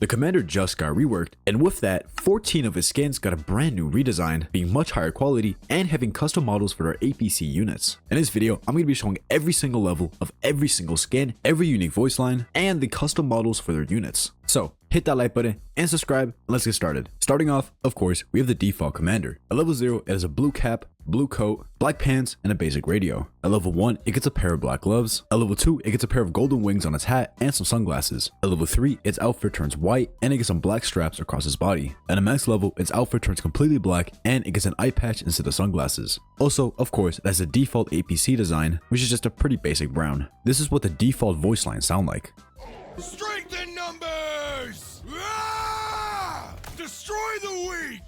The commander just got reworked, and with that, 14 of his skins got a brand new redesign, being much higher quality and having custom models for their APC units. In this video, I'm going to be showing every single level of every single skin, every unique voice line, and the custom models for their units. So, hit that like button and subscribe, and let's get started. Starting off, of course, we have the default commander. At level 0, it has a blue cap, blue coat, black pants, and a basic radio. At level 1, it gets a pair of black gloves. At level 2, it gets a pair of golden wings on its hat and some sunglasses. At level 3, its outfit turns white and it gets some black straps across its body. At a max level, its outfit turns completely black and it gets an eye patch instead of sunglasses. Also, of course, it has a default APC design, which is just a pretty basic brown. This is what the default voice lines sound like. Strength in numbers! Ah! Destroy the weak!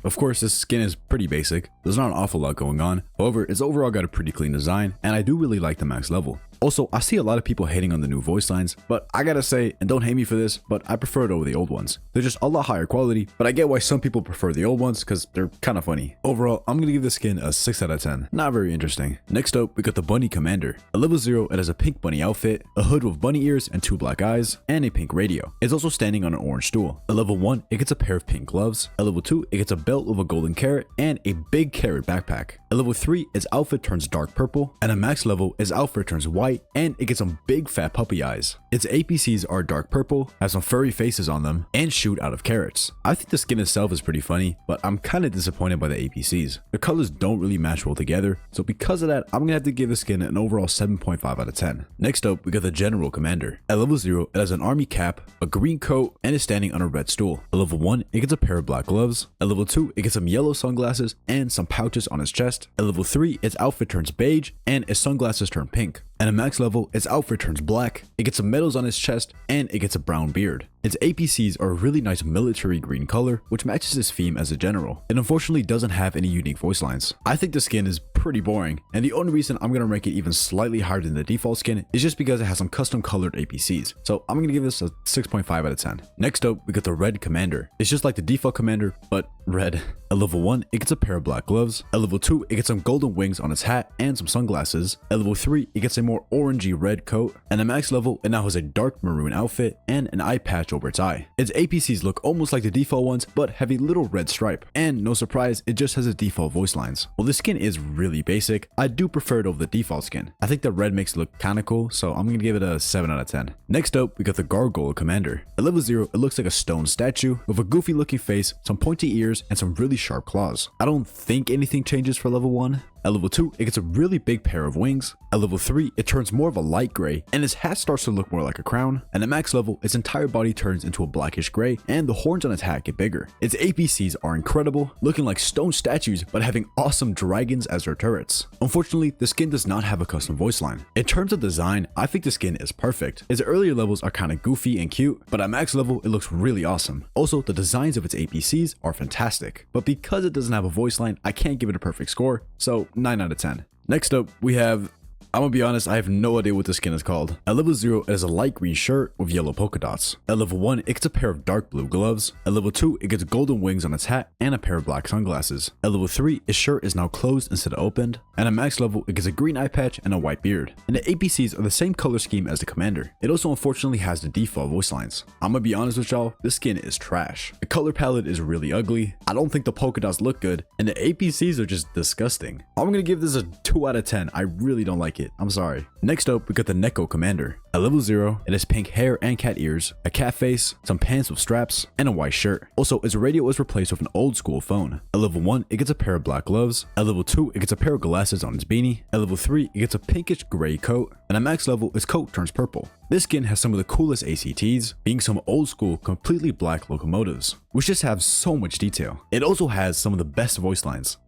Of course, this skin is pretty basic. There's not an awful lot going on. However, it's overall got a pretty clean design, and I do really like the max level. Also, I see a lot of people hating on the new voice lines, but I gotta say, and don't hate me for this, but I prefer it over the old ones. They're just a lot higher quality, but I get why some people prefer the old ones because they're kind of funny. Overall, I'm gonna give this skin a 6 out of 10. Not very interesting. Next up, we got the bunny commander. At level 0, it has a pink bunny outfit, a hood with bunny ears and 2 black eyes, and a pink radio. It's also standing on an orange stool. At level 1, it gets a pair of pink gloves. At level 2, it gets a belt with a golden carrot and a big carrot backpack. At level 3, its outfit turns dark purple. At a max level, its outfit turns white and it gets some big fat puppy eyes. Its APCs are dark purple, have some furry faces on them, and shoot out of carrots. I think the skin itself is pretty funny, but I'm kind of disappointed by the APCs. The colors don't really match well together, so because of that, I'm gonna have to give the skin an overall 7.5 out of 10. Next up, we got the general commander. At level 0, it has an army cap, a green coat, and is standing on a red stool. At level 1, it gets a pair of black gloves. At level 2, it gets some yellow sunglasses and some pouches on its chest. At level 3, its outfit turns beige and its sunglasses turn pink. At a max level, its outfit turns black, it gets some medals on its chest, and it gets a brown beard. Its APCs are a really nice military green color, which matches its theme as a general. It unfortunately doesn't have any unique voice lines. I think the skin is pretty boring, and the only reason I'm going to rank it even slightly higher than the default skin is just because it has some custom colored APCs. So I'm going to give this a 6.5 out of 10. Next up, we got the red commander. It's just like the default commander, but red. At level 1, it gets a pair of black gloves. At level 2, it gets some golden wings on its hat and some sunglasses. At level 3, it gets a more orangey red coat. And at max level, it now has a dark maroon outfit and an eye patch over its eye. Its APCs look almost like the default ones, but have a little red stripe. And no surprise, it just has its default voice lines. While this skin is really basic, I do prefer it over the default skin. I think the red makes it look kinda cool, so I'm gonna give it a 7 out of 10. Next up, we got the gargoyle commander. At level 0, it looks like a stone statue with a goofy looking face, some pointy ears, and some really sharp claws. I don't think anything changes for level 1. At level 2, it gets a really big pair of wings. At level 3, it turns more of a light gray, and its hat starts to look more like a crown. And at max level, its entire body turns into a blackish gray, and the horns on its hat get bigger. Its APCs are incredible, looking like stone statues, but having awesome dragons as their turrets. Unfortunately, the skin does not have a custom voice line. In terms of design, I think the skin is perfect. Its earlier levels are kind of goofy and cute, but at max level, it looks really awesome. Also, the designs of its APCs are fantastic, but because it doesn't have a voice line, I can't give it a perfect score, so 9 out of 10. Next up, we have, I'm gonna be honest, I have no idea what this skin is called. At level 0, it has a light green shirt with yellow polka dots. At level 1, it gets a pair of dark blue gloves. At level 2, it gets golden wings on its hat and a pair of black sunglasses. At level 3, its shirt is now closed instead of opened. And at max level, it gets a green eye patch and a white beard. And the APCs are the same color scheme as the commander. It also unfortunately has the default voice lines. I'm gonna be honest with y'all, this skin is trash. The color palette is really ugly. I don't think the polka dots look good, and the APCs are just disgusting. I'm gonna give this a 2 out of 10. I really don't like it. I'm sorry. Next up, we got the Neko commander. At level 0, it has pink hair and cat ears, a cat face, some pants with straps, and a white shirt. Also, its radio is replaced with an old school phone. At level 1, it gets a pair of black gloves. At level 2, it gets a pair of glasses on its beanie. At level 3, it gets a pinkish gray coat. And at max level, its coat turns purple. This skin has some of the coolest ACTs, being some old school, completely black locomotives, which just have so much detail. It also has some of the best voice lines.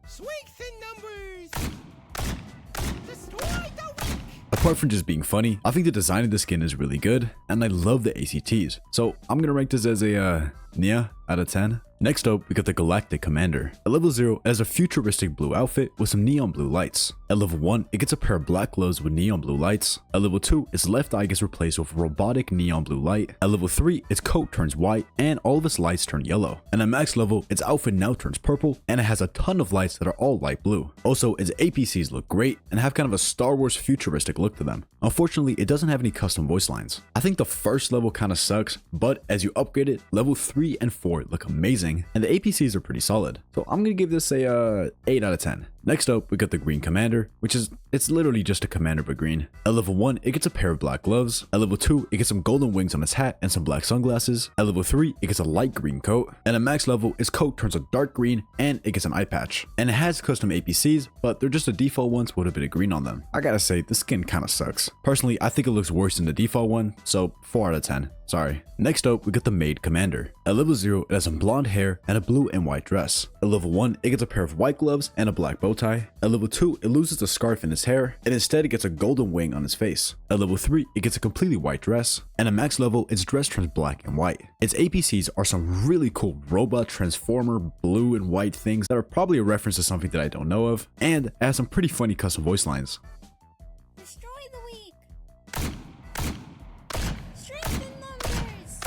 Strength in numbers! Destroy the weak! Apart from just being funny, I think the design of the skin is really good, and I love the ACTs. So I'm gonna rank this as a Nia out of 10. Next up, we got the Galactic Commander. At level 0, it has a futuristic blue outfit with some neon blue lights. At level 1, it gets a pair of black gloves with neon blue lights. At level 2, its left eye gets replaced with robotic neon blue light. At level 3, its coat turns white and all of its lights turn yellow. And at max level, its outfit now turns purple and it has a ton of lights that are all light blue. Also, its APCs look great and have kind of a Star Wars futuristic look to them. Unfortunately, it doesn't have any custom voice lines. I think the first level kind of sucks, but as you upgrade it, level 3 and 4 look amazing and the APCs are pretty solid. So I'm gonna give this a 8 out of 10. Next up, we got the Green Commander, it's literally just a commander but green. At level 1, it gets a pair of black gloves. At level 2, it gets some golden wings on its hat and some black sunglasses. At level 3, it gets a light green coat. And at max level, its coat turns a dark green and it gets an eye patch. And it has custom APCs, but they're just the default ones with a bit of green on them. I gotta say, the skin kinda sucks. Personally, I think it looks worse than the default one, so 4 out of 10. Sorry. Next up, we got the Maid Commander. At level 0, it has some blonde hair and a blue and white dress. At level 1, it gets a pair of white gloves and a black bow tie. At level 2, it loses the scarf in its hair and instead it gets a golden wing on its face. At level 3, it gets a completely white dress. And at max level, its dress turns black and white. Its APCs are some really cool robot transformer blue and white things that are probably a reference to something that I don't know of. And it has some pretty funny custom voice lines. Destroy the weak. Strengthen numbers.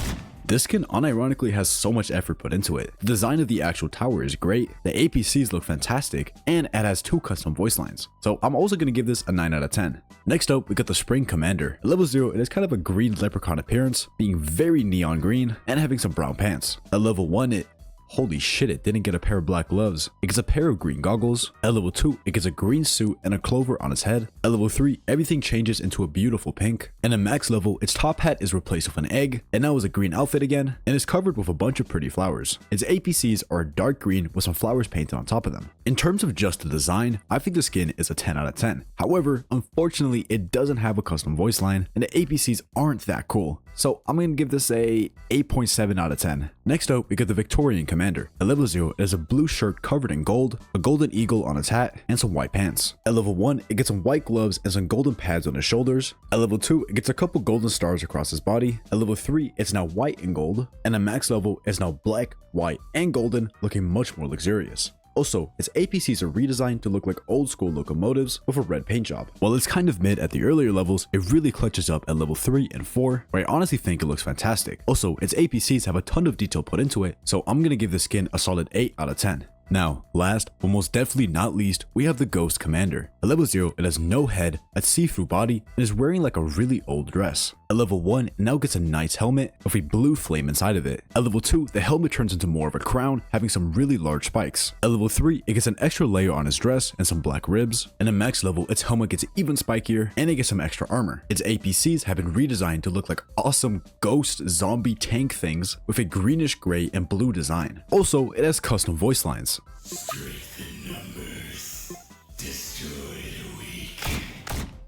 This skin unironically has so much effort put into it. The design of the actual tower is great, the APCs look fantastic, and it has 2 custom voice lines. So I'm also going to give this a 9 out of 10. Next up, we got the Spring Commander. At level 0, it has kind of a green leprechaun appearance, being very neon green, and having some brown pants. At level 1, holy shit, it didn't get a pair of black gloves. It gets a pair of green goggles. At level 2, it gets a green suit and a clover on its head. At level 3, everything changes into a beautiful pink. And at max level, its top hat is replaced with an egg, and now is a green outfit again, and is covered with a bunch of pretty flowers. Its APCs are a dark green with some flowers painted on top of them. In terms of just the design, I think the skin is a 10 out of 10. However, unfortunately, it doesn't have a custom voice line, and the APCs aren't that cool. So I'm going to give this a 8.7 out of 10. Next up, we got the Victorian Commander. At level 0, it has a blue shirt covered in gold, a golden eagle on its hat, and some white pants. At level 1, it gets some white gloves and some golden pads on its shoulders. At level 2, it gets a couple golden stars across its body. At level 3, it's now white and gold. And at max level, it's now black, white, and golden, looking much more luxurious. Also, its APCs are redesigned to look like old school locomotives with a red paint job. While it's kind of mid at the earlier levels, it really clutches up at level 3 and 4, where I honestly think it looks fantastic. Also, its APCs have a ton of detail put into it, so I'm gonna give this skin a solid 8 out of 10. Now, last, but most definitely not least, we have the Ghost Commander. At level 0, it has no head, a see-through body, and is wearing like a really old dress. At level 1, it now gets a knight's helmet with a blue flame inside of it. At level 2, the helmet turns into more of a crown, having some really large spikes. At level 3, it gets an extra layer on its dress and some black ribs. And at max level, its helmet gets even spikier, and it gets some extra armor. Its APCs have been redesigned to look like awesome ghost zombie tank things with a greenish gray and blue design. Also, it has custom voice lines. Strengthen numbers. Destroy the weak.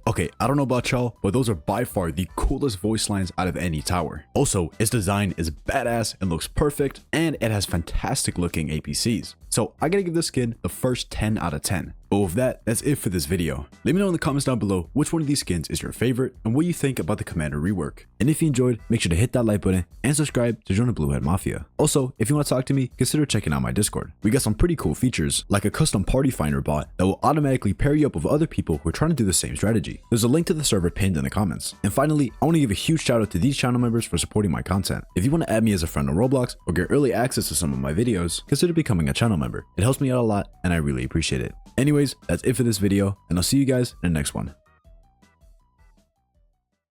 Okay, I don't know about y'all, but those are by far the coolest voice lines out of any tower. Also, its design is badass and looks perfect, and it has fantastic looking APCs. So I gotta give this skin the first 10 out of 10. But with that, that's it for this video. Let me know in the comments down below which one of these skins is your favorite and what you think about the Commander rework. And if you enjoyed, make sure to hit that like button and subscribe to join the Blue Head Mafia. Also, if you want to talk to me, consider checking out my Discord. We got some pretty cool features, like a custom party finder bot that will automatically pair you up with other people who are trying to do the same strategy. There's a link to the server pinned in the comments. And finally, I want to give a huge shout out to these channel members for supporting my content. If you want to add me as a friend on Roblox or get early access to some of my videos, consider becoming a channel member. It helps me out a lot and I really appreciate it. Anyways, that's it for this video, and I'll see you guys in the next one.